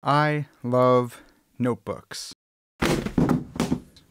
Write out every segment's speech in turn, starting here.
I love notebooks.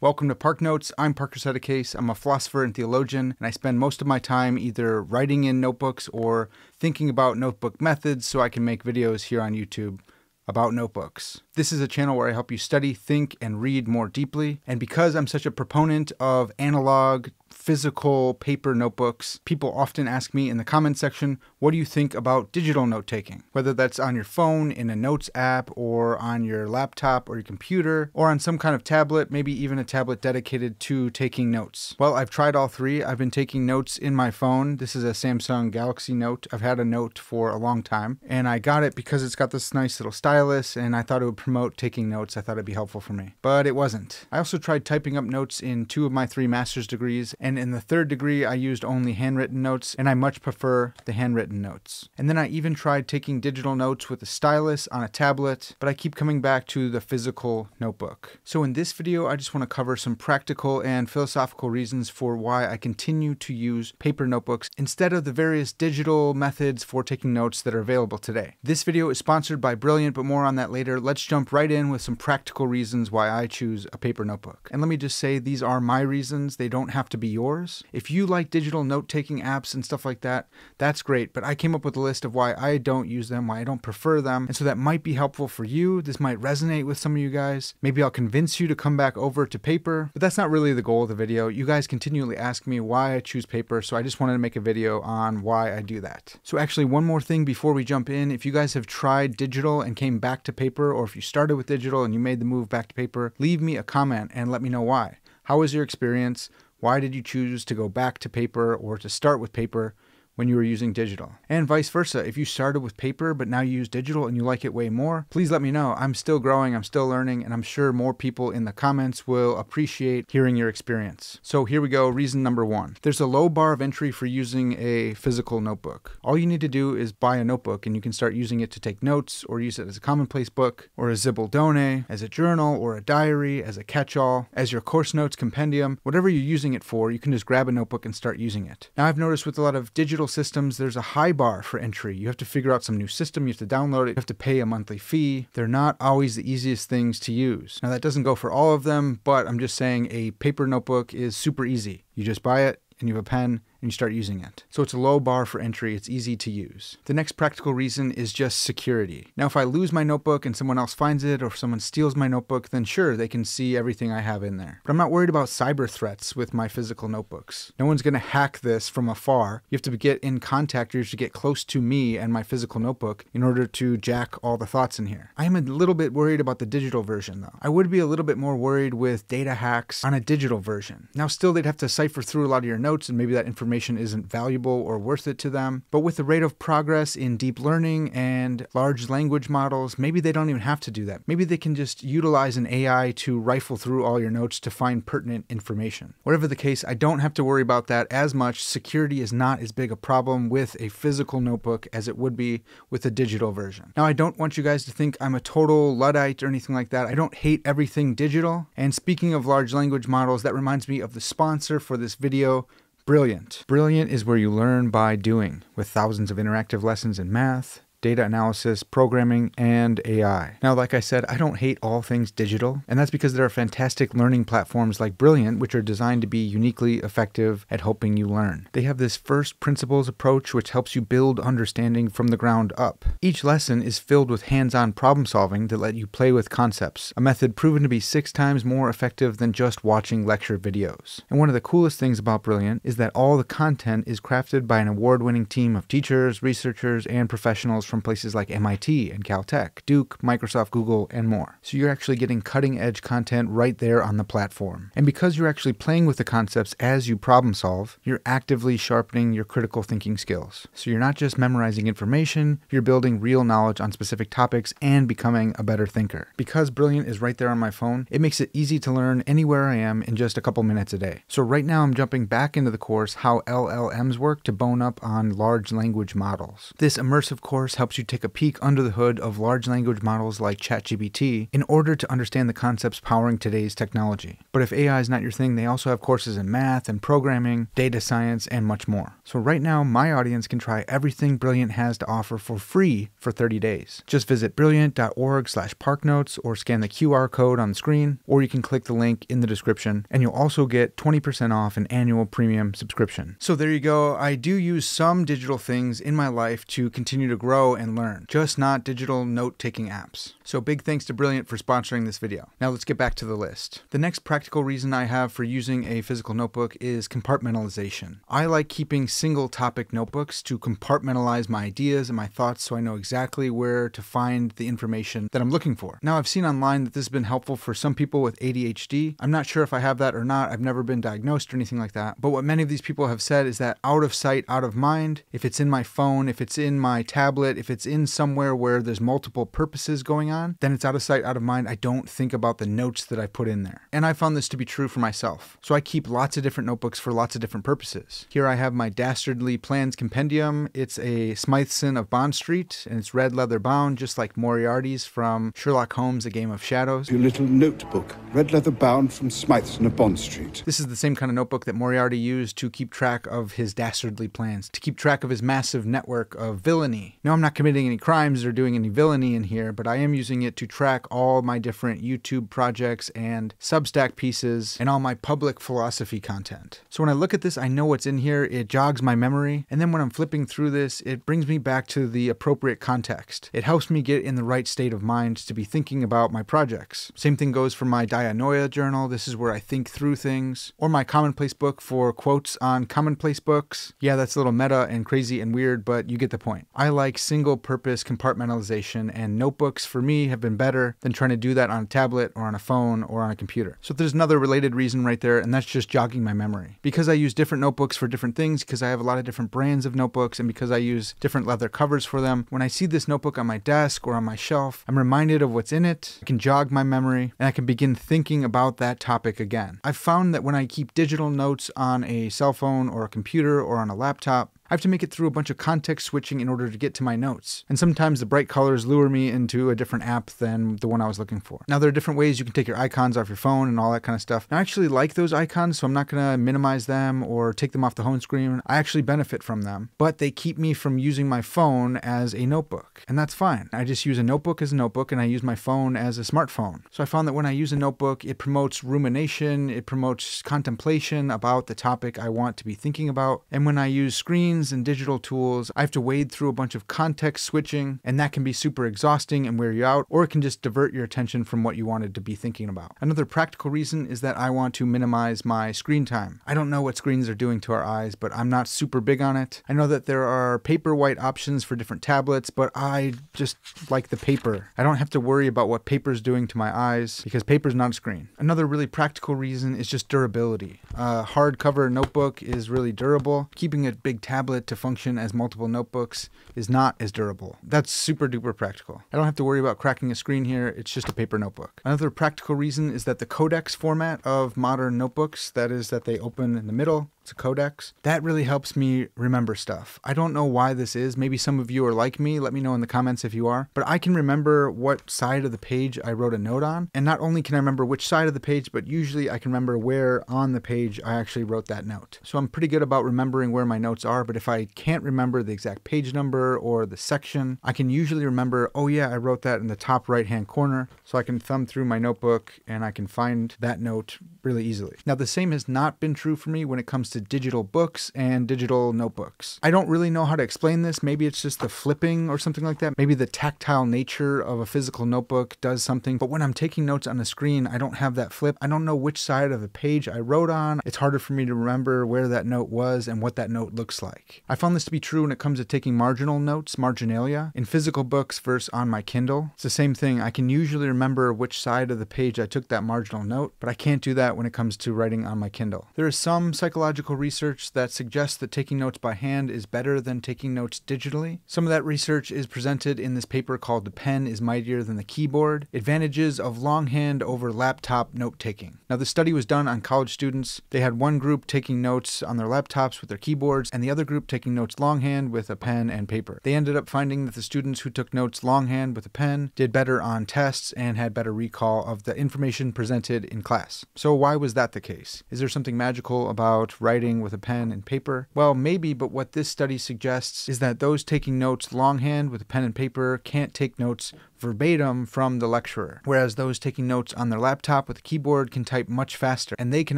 Welcome to ParkNotes. I'm Parker Settecase. I'm a philosopher and theologian, and I spend most of my time either writing in notebooks or thinking about notebook methods so I can make videos here on YouTube about notebooks. This is a channel where I help you study, think, and read more deeply. And because I'm such a proponent of analog, physical paper notebooks, people often ask me in the comment section, what do you think about digital note-taking? Whether that's on your phone, in a notes app, or on your laptop or your computer, or on some kind of tablet, maybe even a tablet dedicated to taking notes. Well, I've tried all three. I've been taking notes in my phone. This is a Samsung Galaxy Note. I've had a Note for a long time, and I got it because it's got this nice little stylus, and I thought it would promote taking notes. I thought it'd be helpful for me, but it wasn't. I also tried typing up notes in 2 of my 3 master's degrees, and in the 3rd degree, I used only handwritten notes, and I much prefer the handwritten notes. And then I even tried taking digital notes with a stylus on a tablet, but I keep coming back to the physical notebook. So in this video, I just want to cover some practical and philosophical reasons for why I continue to use paper notebooks instead of the various digital methods for taking notes that are available today. This video is sponsored by Brilliant, but more on that later. Let's jump right in with some practical reasons why I choose a paper notebook. And let me just say, these are my reasons. They don't have to be yours. If you like digital note-taking apps and stuff like that, that's great, but I came up with a list of why I don't use them, why I don't prefer them, and so that might be helpful for you. This might resonate with some of you guys. Maybe I'll convince you to come back over to paper, but that's not really the goal of the video. You guys continually ask me why I choose paper, so I just wanted to make a video on why I do that. So actually, one more thing before we jump in. If you guys have tried digital and came back to paper, or if you started with digital and you made the move back to paper, leave me a comment and let me know why. How was your experience? Why did you choose to go back to paper or to start with paper when you were using digital? And vice versa. If you started with paper, but now you use digital and you like it way more, please let me know. I'm still growing, I'm still learning, and I'm sure more people in the comments will appreciate hearing your experience. So here we go, reason number 1. There's a low bar of entry for using a physical notebook. All you need to do is buy a notebook and you can start using it to take notes or use it as a commonplace book or a zibaldone, as a journal or a diary, as a catch-all, as your course notes compendium. Whatever you're using it for, you can just grab a notebook and start using it. Now I've noticed with a lot of digital systems, there's a high bar for entry. You have to figure out some new system, you have to download it, you have to pay a monthly fee. They're not always the easiest things to use. Now that doesn't go for all of them, but I'm just saying a paper notebook is super easy. You just buy it and you have a pen and you start using it. So it's a low bar for entry, it's easy to use. The next practical reason is just security. Now if I lose my notebook and someone else finds it, or if someone steals my notebook, then sure, they can see everything I have in there. But I'm not worried about cyber threats with my physical notebooks. No one's gonna hack this from afar. You have to get in contact, or you have to get close to me and my physical notebook in order to jack all the thoughts in here. I am a little bit worried about the digital version though. I would be a little bit more worried with data hacks on a digital version. Now still, they'd have to cipher through a lot of your notes, and maybe that information isn't valuable or worth it to them. But with the rate of progress in deep learning and large language models, maybe they don't even have to do that. Maybe they can just utilize an AI to rifle through all your notes to find pertinent information. Whatever the case, I don't have to worry about that as much. Security is not as big a problem with a physical notebook as it would be with a digital version. Now, I don't want you guys to think I'm a total Luddite or anything like that. I don't hate everything digital. And speaking of large language models, that reminds me of the sponsor for this video, Brilliant. Brilliant is where you learn by doing, with thousands of interactive lessons in math, data analysis, programming, and AI. Now, like I said, I don't hate all things digital, and that's because there are fantastic learning platforms like Brilliant, which are designed to be uniquely effective at helping you learn. They have this first principles approach, which helps you build understanding from the ground up. Each lesson is filled with hands-on problem solving that let you play with concepts, a method proven to be 6 times more effective than just watching lecture videos. And one of the coolest things about Brilliant is that all the content is crafted by an award-winning team of teachers, researchers, and professionals from places like MIT and Caltech, Duke, Microsoft, Google, and more. So you're actually getting cutting-edge content right there on the platform. And because you're actually playing with the concepts as you problem solve, you're actively sharpening your critical thinking skills. So you're not just memorizing information, you're building real knowledge on specific topics and becoming a better thinker. Because Brilliant is right there on my phone, it makes it easy to learn anywhere I am in just a couple minutes a day. So right now I'm jumping back into the course How LLMs Work to bone up on large language models. This immersive course helps you take a peek under the hood of large language models like ChatGPT in order to understand the concepts powering today's technology. But if AI is not your thing, they also have courses in math and programming, data science, and much more. So right now, my audience can try everything Brilliant has to offer for free for 30 days. Just visit brilliant.org/ParkNotes or scan the QR code on the screen, or you can click the link in the description, and you'll also get 20% off an annual premium subscription. So there you go. I do use some digital things in my life to continue to grow and learn, just not digital note-taking apps. So big thanks to Brilliant for sponsoring this video. Now let's get back to the list. The next practical reason I have for using a physical notebook is compartmentalization. I like keeping single topic notebooks to compartmentalize my ideas and my thoughts so I know exactly where to find the information that I'm looking for. Now I've seen online that this has been helpful for some people with ADHD. I'm not sure if I have that or not. I've never been diagnosed or anything like that. But what many of these people have said is that out of sight, out of mind, if it's in my phone, if it's in my tablet, if it's in somewhere where there's multiple purposes going on, then it's out of sight, out of mind. I don't think about the notes that I put in there. And I found this to be true for myself. So I keep lots of different notebooks for lots of different purposes. Here I have my Dastardly Plans Compendium. It's a Smythson of Bond Street, and it's red leather bound, just like Moriarty's from Sherlock Holmes, A Game of Shadows. Your little notebook, red leather bound from Smythson of Bond Street. This is the same kind of notebook that Moriarty used to keep track of his dastardly plans, to keep track of his massive network of villainy. No, I'm not committing any crimes or doing any villainy in here, but I am using it to track all my different YouTube projects and Substack pieces and all my public philosophy content. So when I look at this, I know what's in here, it jogs my memory, and then when I'm flipping through this, it brings me back to the appropriate context. It helps me get in the right state of mind to be thinking about my projects. Same thing goes for my Dianoia journal. This is where I think through things. Or my commonplace book for quotes on commonplace books. Yeah, that's a little meta and crazy and weird, but you get the point. I like single purpose compartmentalization, and notebooks for me have been better than trying to do that on a tablet or on a phone or on a computer. So there's another related reason right there, and that's just jogging my memory. Because I use different notebooks for different things, because I have a lot of different brands of notebooks, and because I use different leather covers for them, when I see this notebook on my desk or on my shelf, I'm reminded of what's in it, I can jog my memory, and I can begin thinking about that topic again. I've found that when I keep digital notes on a cell phone or a computer or on a laptop, I have to make it through a bunch of context switching in order to get to my notes. And sometimes the bright colors lure me into a different app than the one I was looking for. Now there are different ways you can take your icons off your phone and all that kind of stuff. Now, I actually like those icons, so I'm not going to minimize them or take them off the home screen. I actually benefit from them, but they keep me from using my phone as a notebook. And that's fine. I just use a notebook as a notebook, and I use my phone as a smartphone. So I found that when I use a notebook, it promotes rumination, it promotes contemplation about the topic I want to be thinking about. And when I use screens and digital tools, I have to wade through a bunch of context switching, and that can be super exhausting and wear you out, or it can just divert your attention from what you wanted to be thinking about. Another practical reason is that I want to minimize my screen time. I don't know what screens are doing to our eyes, but I'm not super big on it. I know that there are Paperwhite options for different tablets, but I just like the paper. I don't have to worry about what paper's doing to my eyes because paper's not a screen. Another really practical reason is just durability. A hardcover notebook is really durable. Keeping a big tablet to function as multiple notebooks is not as durable. That's super duper practical. I don't have to worry about cracking a screen here. It's just a paper notebook. Another practical reason is that the codex format of modern notebooks, that is that they open in the middle, it's a codex, that really helps me remember stuff. I don't know why this is. Maybe some of you are like me. Let me know in the comments if you are. But I can remember what side of the page I wrote a note on. And not only can I remember which side of the page, but usually I can remember where on the page I actually wrote that note. So I'm pretty good about remembering where my notes are, but if I can't remember the exact page number or the section, I can usually remember, oh yeah, I wrote that in the top right-hand corner. So I can thumb through my notebook and I can find that note really easily. Now, the same has not been true for me when it comes to digital books and digital notebooks. I don't really know how to explain this. Maybe it's just the flipping or something like that. Maybe the tactile nature of a physical notebook does something, but when I'm taking notes on a screen, I don't have that flip. I don't know which side of the page I wrote on. It's harder for me to remember where that note was and what that note looks like. I found this to be true when it comes to taking marginal notes, marginalia, in physical books versus on my Kindle. It's the same thing. I can usually remember which side of the page I took that marginal note, but I can't do that when it comes to writing on my Kindle. There is some psychological technological research that suggests that taking notes by hand is better than taking notes digitally. Some of that research is presented in this paper called "The Pen is Mightier Than the Keyboard: Advantages of Longhand over Laptop Note-Taking." Now, the study was done on college students. They had one group taking notes on their laptops with their keyboards, and the other group taking notes longhand with a pen and paper. They ended up finding that the students who took notes longhand with a pen did better on tests and had better recall of the information presented in class. So why was that the case? Is there something magical about writing with a pen and paper? Well, maybe, but what this study suggests is that those taking notes longhand with a pen and paper can't take notes verbatim from the lecturer, whereas those taking notes on their laptop with a keyboard can type much faster, and they can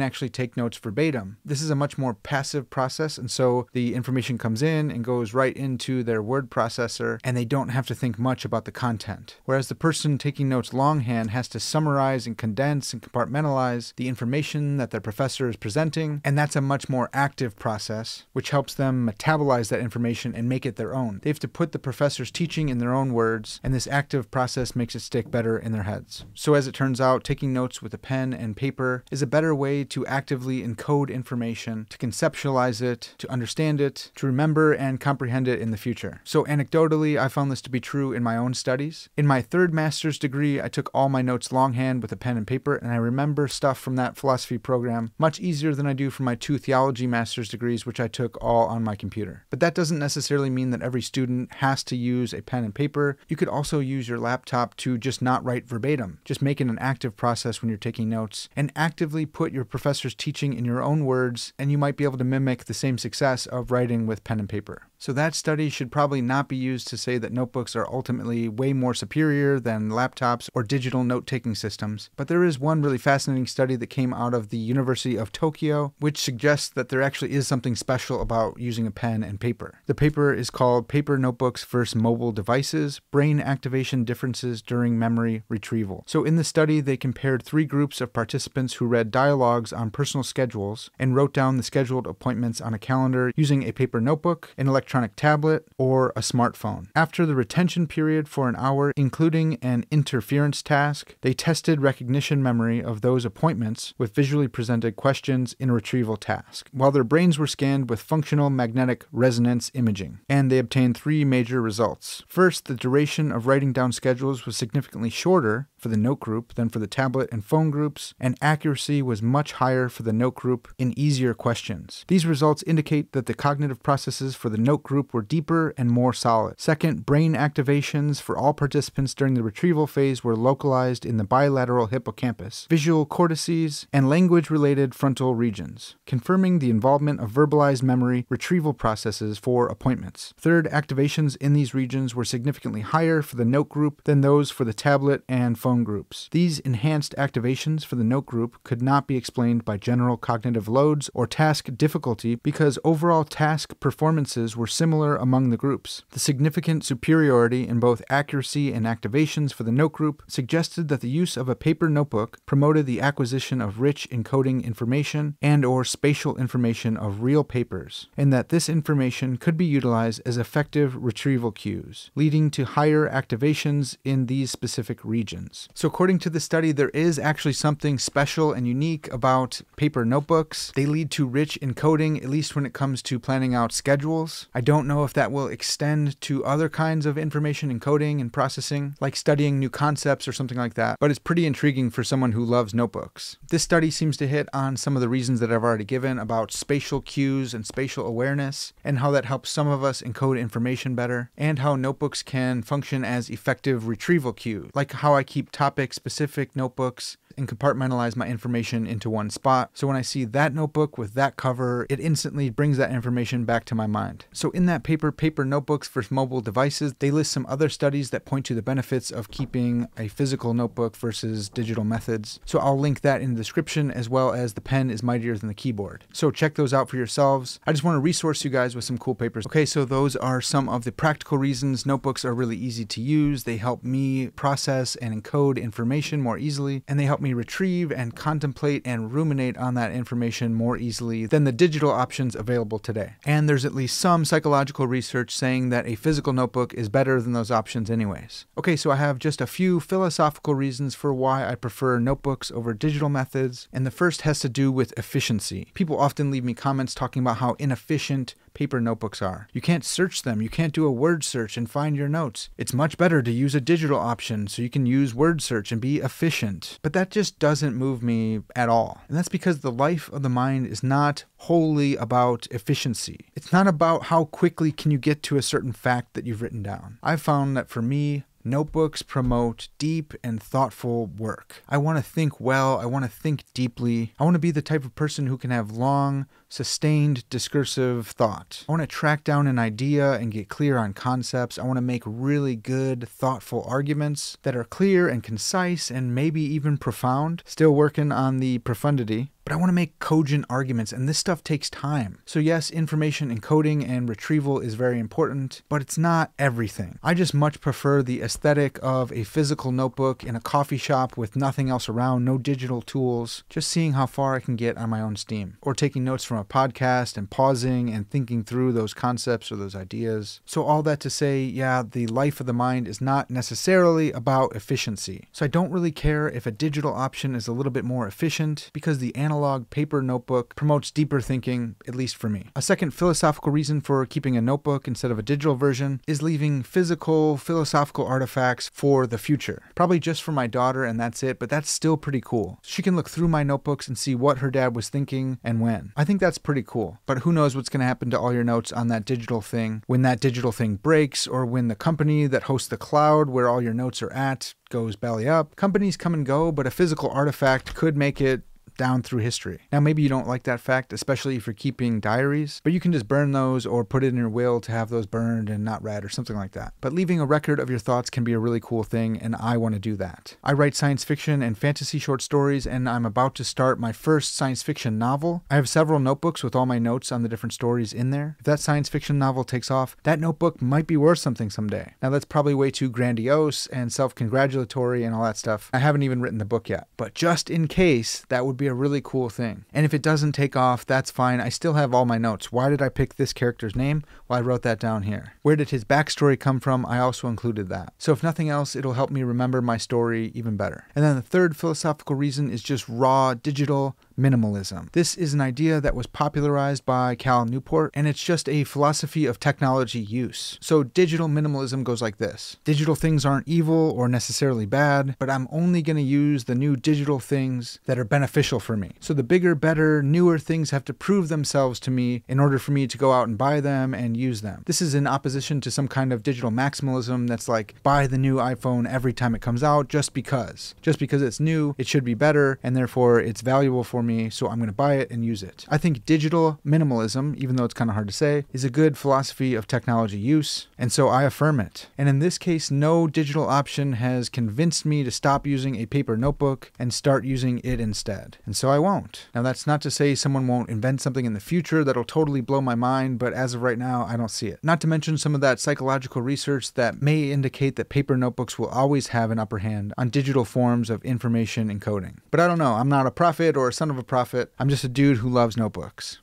actually take notes verbatim. This is a much more passive process, and so the information comes in and goes right into their word processor, and they don't have to think much about the content. Whereas the person taking notes longhand has to summarize and condense and compartmentalize the information that their professor is presenting, and that's a much more active process, which helps them metabolize that information and make it their own. They have to put the professor's teaching in their own words, and this active process makes it stick better in their heads. So as it turns out, taking notes with a pen and paper is a better way to actively encode information, to conceptualize it, to understand it, to remember and comprehend it in the future. So anecdotally, I found this to be true in my own studies. In my third master's degree, I took all my notes longhand with a pen and paper, and I remember stuff from that philosophy program much easier than I do from my 2 theology master's degrees, which I took all on my computer. But that doesn't necessarily mean that every student has to use a pen and paper. You could also use your laptop to just not write verbatim. Just make it an active process when you're taking notes, and actively put your professor's teaching in your own words, and you might be able to mimic the same success of writing with pen and paper. So that study should probably not be used to say that notebooks are ultimately way more superior than laptops or digital note-taking systems. But there is one really fascinating study that came out of the University of Tokyo, which suggests that there actually is something special about using a pen and paper. The paper is called "Paper Notebooks versus Mobile Devices: Brain Activation Differences During Memory Retrieval." So in the study, they compared 3 groups of participants who read dialogues on personal schedules and wrote down the scheduled appointments on a calendar using a paper notebook, an electronic tablet, or a smartphone. After the retention period for an hour, including an interference task, they tested recognition memory of those appointments with visually presented questions in a retrieval task, while their brains were scanned with functional magnetic resonance imaging. And they obtained 3 major results. First, the duration of writing down schedules was significantly shorter for the note group than for the tablet and phone groups, and accuracy was much higher for the note group in easier questions. These results indicate that the cognitive processes for the note group were deeper and more solid. Second, brain activations for all participants during the retrieval phase were localized in the bilateral hippocampus, visual cortices, and language-related frontal regions, confirming the involvement of verbalized memory retrieval processes for appointments. Third, activations in these regions were significantly higher for the note group than those for the tablet and phone groups. These enhanced activations for the note group could not be explained by general cognitive loads or task difficulty because overall task performances were similar among the groups. The significant superiority in both accuracy and activations for the note group suggested that the use of a paper notebook promoted the acquisition of rich encoding information and/or spatial information of real papers, and that this information could be utilized as effective retrieval cues, leading to higher activations in these specific regions. So according to the study, there is actually something special and unique about paper notebooks. They lead to rich encoding, at least when it comes to planning out schedules. I don't know if that will extend to other kinds of information encoding and processing, like studying new concepts or something like that, but it's pretty intriguing for someone who loves notebooks. This study seems to hit on some of the reasons that I've already given about spatial cues and spatial awareness, and how that helps some of us encode information better, and how notebooks can function as effective retrieval cues, like how I keep topic-specific notebooks and compartmentalize my information into one spot. So when I see that notebook with that cover, it instantly brings that information back to my mind. So in that paper, Paper Notebooks versus Mobile Devices, they list some other studies that point to the benefits of keeping a physical notebook versus digital methods. So I'll link that in the description, as well as The Pen is Mightier Than the Keyboard. So check those out for yourselves. I just want to resource you guys with some cool papers. Okay, so those are some of the practical reasons notebooks are really easy to use. They help me process and encode information more easily, and they help me me retrieve and contemplate and ruminate on that information more easily than the digital options available today. And there's at least some psychological research saying that a physical notebook is better than those options anyways. Okay, so I have just a few philosophical reasons for why I prefer notebooks over digital methods, and the first has to do with efficiency. People often leave me comments talking about how inefficient paper notebooks are. You can't search them, you can't do a word search and find your notes. It's much better to use a digital option so you can use word search and be efficient. But that just doesn't move me at all. And that's because the life of the mind is not wholly about efficiency. It's not about how quickly can you get to a certain fact that you've written down. I've found that for me, notebooks promote deep and thoughtful work. I want to think well, I want to think deeply. I want to be the type of person who can have long, sustained discursive thought. I want to track down an idea and get clear on concepts. I want to make really good, thoughtful arguments that are clear and concise and maybe even profound. Still working on the profundity. But I want to make cogent arguments, and this stuff takes time. So yes, information encoding and retrieval is very important, but it's not everything. I just much prefer the aesthetic of a physical notebook in a coffee shop with nothing else around, no digital tools, just seeing how far I can get on my own steam. Or taking notes from a podcast and pausing and thinking through those concepts or those ideas. So all that to say, yeah, the life of the mind is not necessarily about efficiency. So I don't really care if a digital option is a little bit more efficient, because the analog paper notebook promotes deeper thinking, at least for me. A second philosophical reason for keeping a notebook instead of a digital version is leaving physical, philosophical artifacts for the future. Probably just for my daughter and that's it, but that's still pretty cool. She can look through my notebooks and see what her dad was thinking and when. I think that's pretty cool, but who knows what's going to happen to all your notes on that digital thing when that digital thing breaks, or when the company that hosts the cloud where all your notes are at goes belly up. Companies come and go, but a physical artifact could make it down through history. Now, maybe you don't like that fact, especially if you're keeping diaries, but you can just burn those or put it in your will to have those burned and not read or something like that. But leaving a record of your thoughts can be a really cool thing, and I want to do that. I write science fiction and fantasy short stories, and I'm about to start my first science fiction novel. I have several notebooks with all my notes on the different stories in there. If that science fiction novel takes off, that notebook might be worth something someday. Now, that's probably way too grandiose and self-congratulatory and all that stuff. I haven't even written the book yet, but just in case, that would be a really cool thing. And if it doesn't take off, that's fine. I still have all my notes. Why did I pick this character's name? Well, I wrote that down here. Where did his backstory come from? I also included that. So if nothing else, it'll help me remember my story even better. And then the third philosophical reason is just raw digital minimalism. This is an idea that was popularized by Cal Newport, and it's just a philosophy of technology use. So digital minimalism goes like this. Digital things aren't evil or necessarily bad, but I'm only going to use the new digital things that are beneficial for me. So the bigger, better, newer things have to prove themselves to me in order for me to go out and buy them and use them. This is in opposition to some kind of digital maximalism that's like, buy the new iPhone every time it comes out just because. Just because it's new, it should be better, and therefore it's valuable for me, so I'm going to buy it and use it. I think digital minimalism, even though it's kind of hard to say, is a good philosophy of technology use, and so I affirm it. And in this case, no digital option has convinced me to stop using a paper notebook and start using it instead. And so I won't. Now, that's not to say someone won't invent something in the future that'll totally blow my mind, but as of right now, I don't see it. Not to mention some of that psychological research that may indicate that paper notebooks will always have an upper hand on digital forms of information encoding. But I don't know. I'm not a prophet or a son of a prophet. I'm just a dude who loves notebooks.